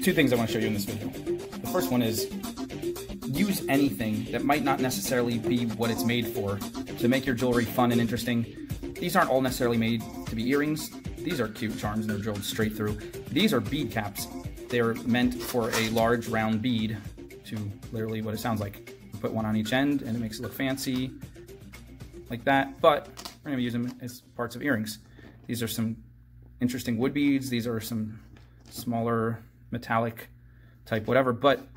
two things I want to show you in this video. The first one is use anything that might not necessarily be what it's made for to make your jewelry fun and interesting. These aren't all necessarily made to be earrings. These are cute charms and they're drilled straight through. These are bead caps. They're meant for a large round bead to literally what it sounds like. You put one on each end and it makes it look fancy like that, but we're gonna use them as parts of earrings. These are some interesting wood beads. These are some smaller metallic type whatever, but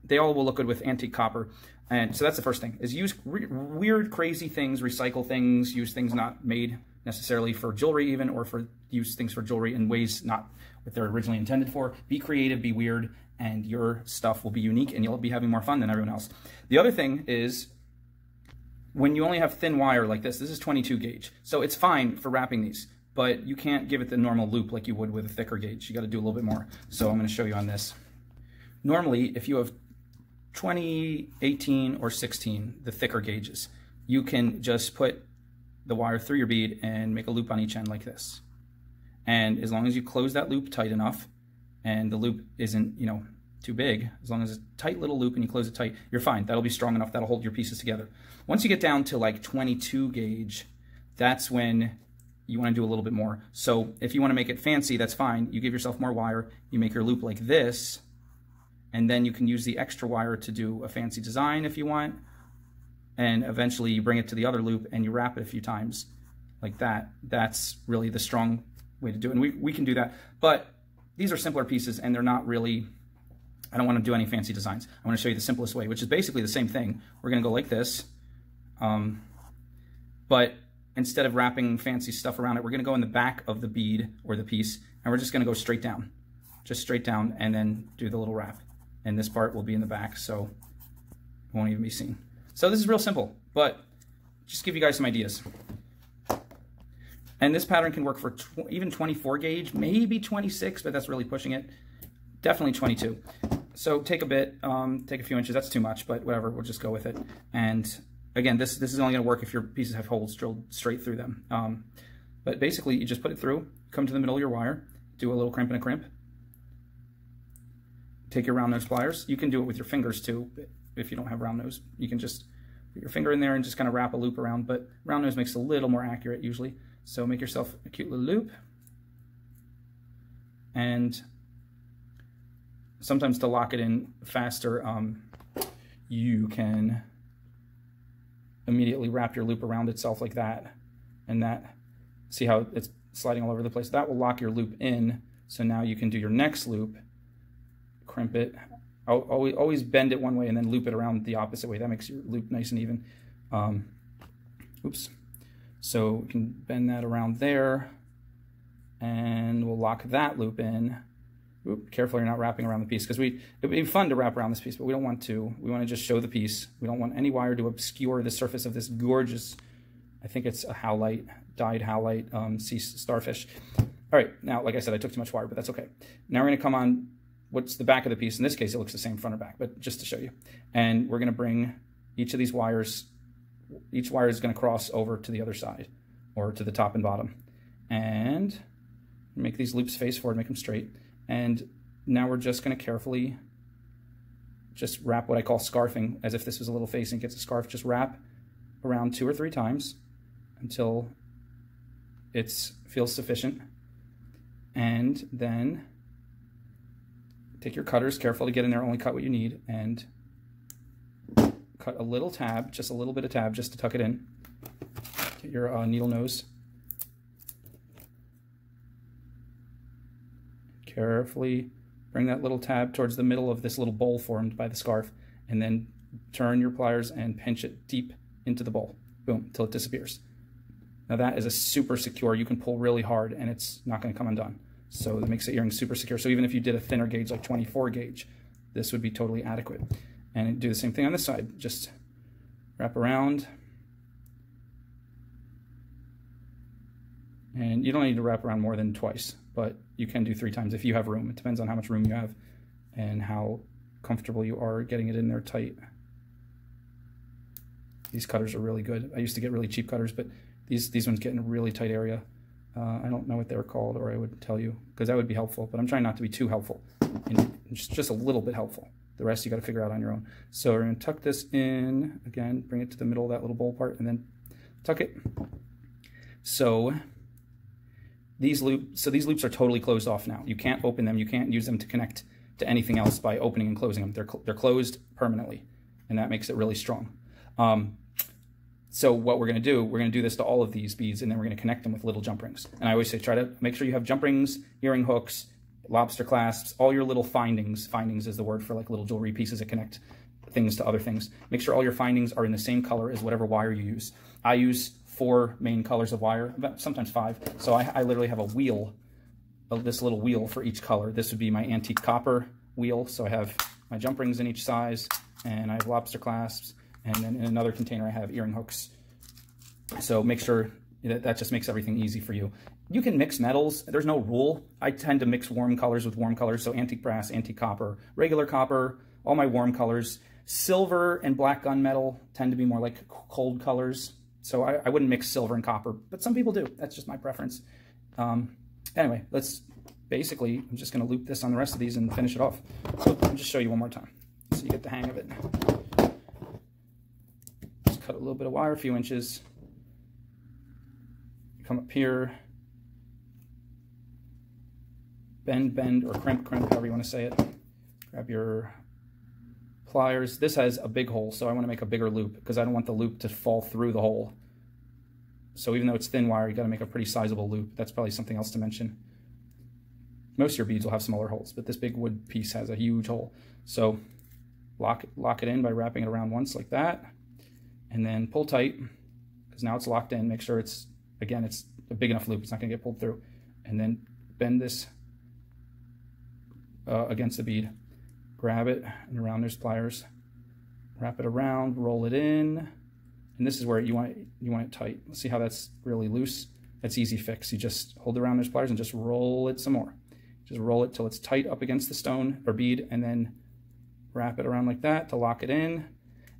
they all will look good with antique copper. And so that's the first thing, is use weird, crazy things, recycle things, use things not made necessarily for jewelry even, or use things for jewelry in ways not what they're originally intended for. Be creative, be weird, and your stuff will be unique and you'll be having more fun than everyone else. The other thing is, when you only have thin wire like this is 22 gauge. So it's fine for wrapping these, but you can't give it the normal loop like you would with a thicker gauge. You got to do a little bit more. So I'm going to show you on this. Normally, if you have 20, 18, or 16, the thicker gauges, you can just put the wire through your bead and make a loop on each end like this. And as long as you close that loop tight enough, and the loop isn't, you know, too big, as long as it's a tight little loop and you close it tight, you're fine. That'll be strong enough. That'll hold your pieces together. Once you get down to like 22 gauge, that's when you want to do a little bit more. So if you want to make it fancy, that's fine. You give yourself more wire, you make your loop like this, and then you can use the extra wire to do a fancy design if you want. And eventually you bring it to the other loop and you wrap it a few times like that. That's really the strong way to do it. And we can do that. But these are simpler pieces and they're not really, I don't want to do any fancy designs. I want to show you the simplest way, which is basically the same thing. We're going to go like this. But instead of wrapping fancy stuff around it, we're going to go in the back of the bead or the piece, and we're just going to go straight down. Just straight down and then do the little wrap. And this part will be in the back, so it won't even be seen. So this is real simple, but just give you guys some ideas. And this pattern can work for even 24 gauge, maybe 26, but that's really pushing it. Definitely 22. So take a bit, take a few inches. That's too much, but whatever, we'll just go with it. And again, this is only going to work if your pieces have holes drilled straight through them. But basically, you just put it through, come to the middle of your wire, do a little crimp and a crimp. Take your round nose pliers. You can do it with your fingers too. If you don't have round nose, you can just put your finger in there and just kind of wrap a loop around, but round nose makes it a little more accurate usually. So make yourself a cute little loop. And sometimes to lock it in faster, you can immediately wrap your loop around itself like that. And that, see how it's sliding all over the place? That will lock your loop in. So now you can do your next loop, crimp it. Always bend it one way and then loop it around the opposite way. That makes your loop nice and even. Oops. So we can bend that around there and we'll lock that loop in. Oop, careful you're not wrapping around the piece, because it would be fun to wrap around this piece, but we don't want to. We want to just show the piece. We don't want any wire to obscure the surface of this gorgeous, I think it's a howlite, dyed howlite sea starfish. All right, now, like I said, I took too much wire, but that's okay. Now we're going to come on what's the back of the piece. In this case, it looks the same front or back, but just to show you. And we're going to bring each of these wires, each wire is going to cross over to the other side, or to the top and bottom. And make these loops face forward, make them straight. And now we're just going to carefully just wrap what I call scarfing, as if this was a little face and gets a scarf. Just wrap around 2 or 3 times until it feels sufficient. And then take your cutters, careful to get in there, only cut what you need, and cut a little tab, just a little bit of tab, just to tuck it in. Get your needle nose. Carefully bring that little tab towards the middle of this little bowl formed by the scarf, and then turn your pliers and pinch it deep into the bowl. Boom, till it disappears. Now that is a super secure, you can pull really hard and it's not going to come undone. So that makes the earring super secure. So even if you did a thinner gauge, like 24 gauge, this would be totally adequate. And do the same thing on this side. Just wrap around. And you don't need to wrap around more than twice, but you can do 3 times if you have room. It depends on how much room you have and how comfortable you are getting it in there tight. These cutters are really good. I used to get really cheap cutters, but these ones get in a really tight area. I don't know what they were called, or I would tell you, because that would be helpful, but I'm trying not to be too helpful, and just a little bit helpful. The rest you got to figure out on your own. So we're going to tuck this in, again, bring it to the middle of that little bowl part, and then tuck it. So these loops are totally closed off now. You can't open them, you can't use them to connect to anything else by opening and closing them. They're closed permanently, and that makes it really strong. So what we're going to do this to all of these beads, and then we're going to connect them with little jump rings. And I always say try to make sure you have jump rings, earring hooks, lobster clasps, all your little findings. Findings is the word for like little jewelry pieces that connect things to other things. Make sure all your findings are in the same color as whatever wire you use. I use 4 main colors of wire, sometimes 5. So I literally have a wheel, this little wheel for each color. This would be my antique copper wheel. So I have my jump rings in each size, and I have lobster clasps. And then in another container, I have earring hooks. So make sure that just makes everything easy for you. You can mix metals. There's no rule. I tend to mix warm colors with warm colors. So antique brass, antique copper, regular copper, all my warm colors. Silver and black gunmetal tend to be more like cold colors. So I wouldn't mix silver and copper, but some people do. That's just my preference. Anyway, I'm just going to loop this on the rest of these and finish it off. So I'll just show you one more time so you get the hang of it. Cut a little bit of wire, a few inches, come up here, bend, or crimp, however you want to say it. Grab your pliers. This has a big hole, so I want to make a bigger loop because I don't want the loop to fall through the hole. So even though it's thin wire, you got to make a pretty sizable loop. That's probably something else to mention. Most of your beads will have smaller holes, but this big wood piece has a huge hole. So lock it in by wrapping it around once like that. And then pull tight, because now it's locked in. Make sure it's a big enough loop. It's not going to get pulled through. And then bend this against the bead. Grab it, and around there's pliers. Wrap it around, roll it in. And this is where you want it tight. Let's see how that's really loose. That's easy fix. You just hold it around those pliers and just roll it some more. Just roll it till it's tight up against the stone or bead, and then wrap it around like that to lock it in.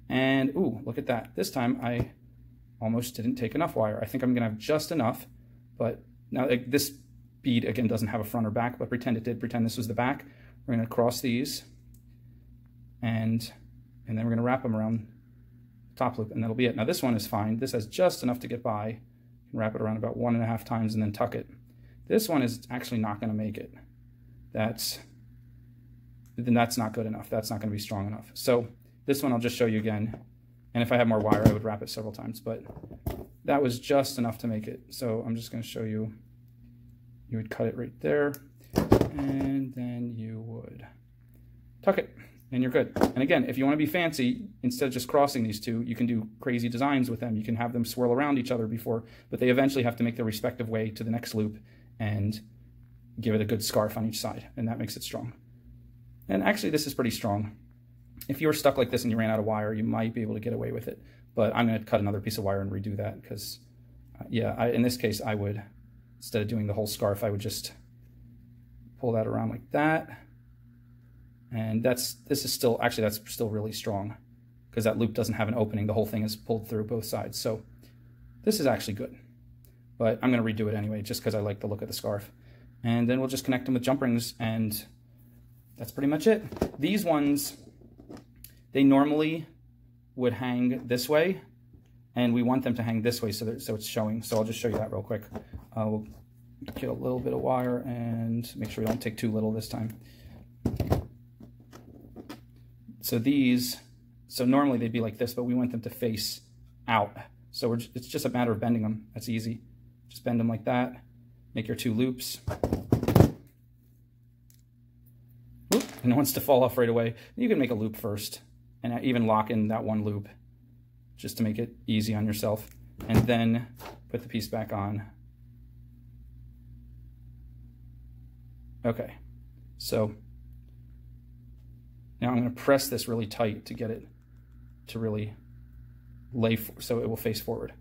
And, ooh, look at that. This time I almost didn't take enough wire. I think I'm going to have just enough, but now this bead, again, doesn't have a front or back, but pretend it did. Pretend this was the back. We're going to cross these, and then we're going to wrap them around the top loop, and that'll be it. Now, this one is fine. This has just enough to get by. You can wrap it around about 1.5 times and then tuck it. This one is actually not going to make it. That's not good enough. That's not going to be strong enough. So this one I'll just show you again, and if I had more wire I would wrap it several times, but that was just enough to make it. So I'm just going to show you. You would cut it right there, and then you would tuck it, and you're good. And again, if you want to be fancy, instead of just crossing these two, you can do crazy designs with them. You can have them swirl around each other but they eventually have to make their respective way to the next loop and give it a good scarf on each side, and that makes it strong. And actually this is pretty strong. If you were stuck like this and you ran out of wire, you might be able to get away with it. But I'm going to cut another piece of wire and redo that because, in this case, I would, instead of doing the whole scarf, I would just pull that around like that. And that's still really strong because that loop doesn't have an opening. The whole thing is pulled through both sides. So this is actually good. But I'm going to redo it anyway just because I like the look of the scarf. And then we'll just connect them with jump rings, and that's pretty much it. These ones, they normally would hang this way, and we want them to hang this way so it's showing. So I'll just show you that real quick. We'll get a little bit of wire and make sure we don't take too little this time. So normally they'd be like this, but we want them to face out. So it's just a matter of bending them. That's easy. Just bend them like that. Make your 2 loops. Oop, and it wants to fall off right away. You can make a loop first and even lock in that 1 loop just to make it easy on yourself. And then put the piece back on. Okay, so now I'm going to press this really tight to get it to really lay so it will face forward.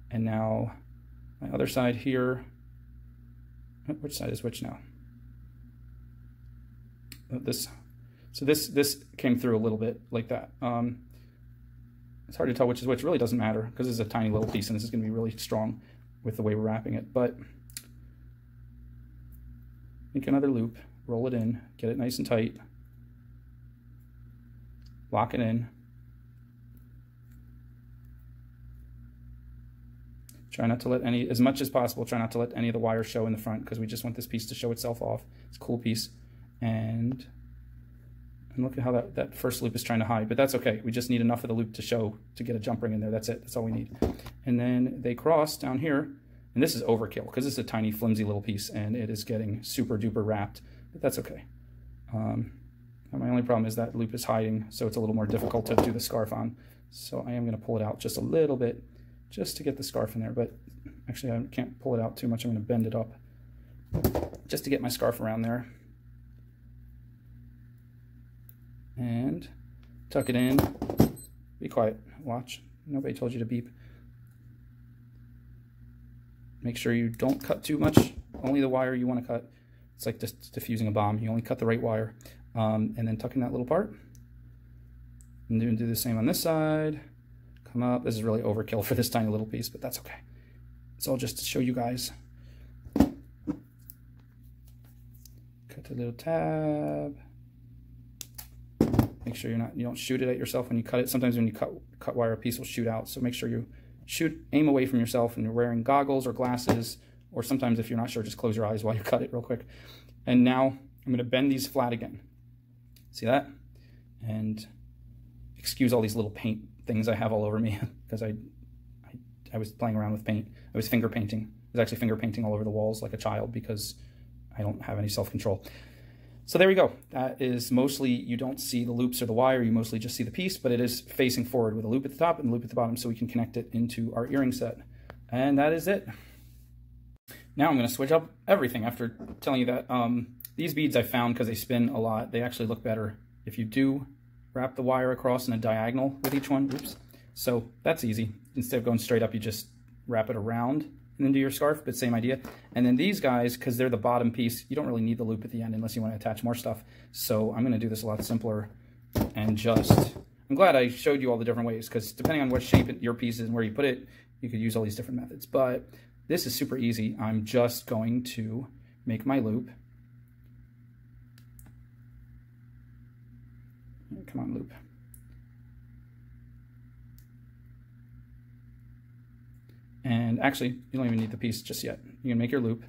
And now my other side here. Which side is which now? So this came through a little bit like that. It's hard to tell which is which. It really doesn't matter because this is a tiny little piece and this is going to be really strong with the way we're wrapping it. But make another loop, roll it in, get it nice and tight, lock it in. Try not to let any, as much as possible, try not to let any of the wires show in the front, because we just want this piece to show itself off. It's a cool piece. And look at how that first loop is trying to hide, but that's okay. We just need enough of the loop to show, to get a jump ring in there. That's it, that's all we need. And then they cross down here, and this is overkill, because it's a tiny, flimsy little piece, and it is getting super duper wrapped, but that's okay. My only problem is that loop is hiding, so it's a little more difficult to do the scarf on. So I am gonna pull it out just a little bit, just to get the scarf in there, but actually I can't pull it out too much. I'm going to bend it up just to get my scarf around there. And tuck it in. Be quiet. Watch. Nobody told you to beep. Make sure you don't cut too much. Only the wire you want to cut. It's like just diffusing a bomb. You only cut the right wire. And then tuck in that little part. And do the same on this side. Come up. This is really overkill for this tiny little piece, but that's okay. It's all just to show you guys. Cut the little tab. Make sure you don't shoot it at yourself when you cut it. Sometimes when you cut wire, a piece will shoot out. So make sure you aim away from yourself, and you're wearing goggles or glasses, or sometimes if you're not sure, just close your eyes while you cut it real quick. And now I'm going to bend these flat again. See that? And excuse all these little paint things I have all over me, because I was playing around with paint. I was finger painting. I was actually finger painting all over the walls like a child, because I don't have any self-control. So there we go. That is mostly, you don't see the loops or the wire, you mostly just see the piece, but it is facing forward with a loop at the top and a loop at the bottom, so we can connect it into our earring set. And that is it. Now I'm going to switch up everything after telling you that. These beads I found, because they spin a lot, they actually look better if you do wrap the wire across in a diagonal with each one. Oops. So that's easy. Instead of going straight up, you just wrap it around and then do your scarf, but same idea. And then these guys, because they're the bottom piece, you don't really need the loop at the end unless you want to attach more stuff. So I'm going to do this a lot simpler and I'm glad I showed you all the different ways, because depending on what shape your piece is and where you put it, you could use all these different methods. But this is super easy. I'm just going to make my loop. Come on, loop. And actually, you don't even need the piece just yet. You can make your loop.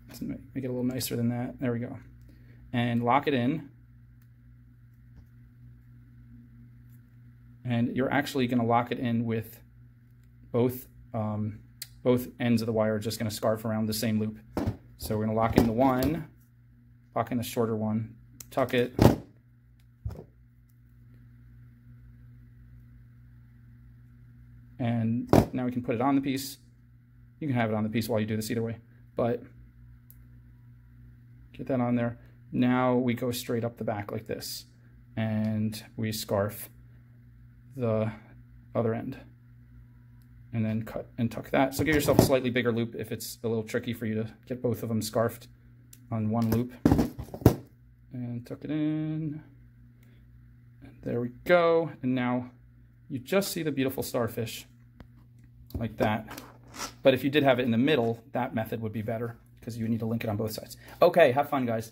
Let's make it a little nicer than that. There we go. And lock it in. And you're actually going to lock it in with both ends of the wire are just going to scarf around the same loop. So we're going to lock in the one, lock in the shorter one, tuck it. And now we can put it on the piece. You can have it on the piece while you do this either way, but get that on there. Now we go straight up the back like this, and we scarf the other end, and then cut and tuck that. So give yourself a slightly bigger loop if it's a little tricky for you to get both of them scarfed on one loop. And tuck it in. There we go. And now you just see the beautiful starfish like that. But if you did have it in the middle, that method would be better, because you need to link it on both sides. Okay, have fun, guys.